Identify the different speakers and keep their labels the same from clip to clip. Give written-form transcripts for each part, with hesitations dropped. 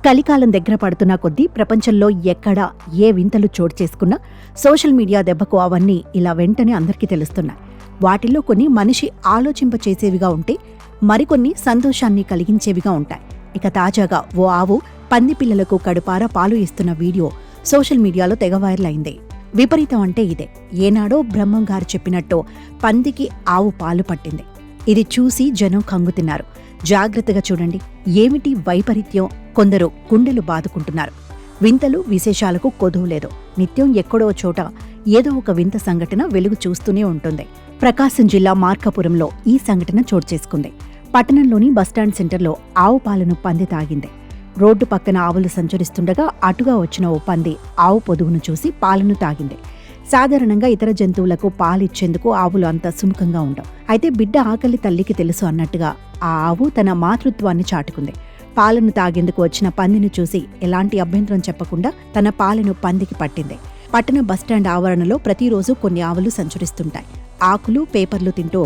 Speaker 1: కలికాలం దగ్గర పడుతున్న కొద్దీ ప్రపంచంలో ఎక్కడ ఏ వింతలు చోటు చేసుకున్నా సోషల్ మీడియా దెబ్బకు అవన్నీ ఇలా వెంటనే అందరికీ తెలుస్తున్నాయి. వాటిల్లో కొన్ని మనిషి ఆలోచింపచేసేవిగా ఉంటే మరికొన్ని సంతోషాన్ని కలిగించేవిగా ఉంటాయి. ఇక తాజాగా ఓ ఆవు పంది పిల్లలకు కడుపార పాలు ఇస్తున్న వీడియో సోషల్ మీడియాలో తెగ వైరల్ అయింది. విపరీతం అంటే ఇదే. ఏనాడో బ్రహ్మం గారు చెప్పినట్టు పందికి ఆవు పాలు పట్టింది. ఇది చూసి జనం కంగుతిన్నారు. జాగ్రత్తగా చూడండి, ఏమిటి వైపరీత్యం? కొందరు గుండెలు బాదుకుంటున్నారు. వింతలు విశేషాలకు కొదువులేదు. నిత్యం ఎక్కడో చోట ఏదో ఒక వింత సంఘటన వెలుగు చూస్తూనే ఉంటుంది. ప్రకాశం జిల్లా మార్కాపురంలో ఈ సంఘటన చోటు చేసుకుంది. పట్టణంలోని బస్టాండ్ సెంటర్లో ఆవు పాలను పంది తాగింది. రోడ్డు పక్కన ఆవులు సంచరిస్తుండగా అటుగా వచ్చిన ఓ పంది ఆవు పొదుగును చూసి పాలను తాగింది. సాధారణంగా ఇతర జంతువులకు పాలిచ్చేందుకు ఆవులు అంత సుముఖంగా ఉండవు. అయితే బిడ్డ ఆకలి తల్లికి తెలుసు అన్నట్టుగా ఆ ఆవు తన మాతృత్వాన్ని చాటుకుంది. పాలను తాగేందుకు వచ్చిన పందిని చూసి ఎలాంటి అభ్యంతరం చెప్పకుండా తన పాలను పందికి పట్టింది. పట్టణ బస్టాండ్ ఆవరణలో ప్రతిరోజు కొన్ని ఆవులు సంచరిస్తుంటాయి. ఆకులు, పేపర్లు తింటూ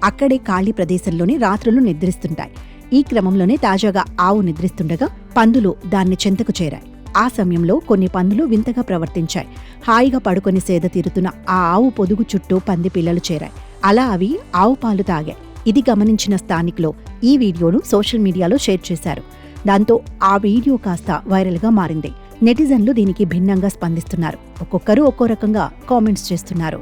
Speaker 1: అక్కడే ఖాళీ ప్రదేశంలోని రాత్రులు నిద్రిస్తుంటాయి. ఈ క్రమంలోనే తాజాగా ఆవు నిద్రిస్తుండగా పందులు దాన్ని చెంతకు చేరాయి. ఆ సమయంలో కొన్ని పందులు వింతగా ప్రవర్తించాయి. హాయిగా పడుకొని సేద తీరుతున్న ఆ ఆవు పొదుగు చుట్టూ పంది పిల్లలు చేరాయి. అలా అవి ఆవు పాలు తాగాయి. ఇది గమనించిన స్థానికులు ఈ వీడియోను సోషల్ మీడియాలో షేర్ చేశారు. దాంతో ఆ వీడియో కాస్త వైరల్గా మారింది. నెటిజన్లు దీనికి భిన్నంగా స్పందిస్తున్నారు. ఒక్కొక్కరు ఒక్కో రకంగా కామెంట్స్ చేస్తున్నారు.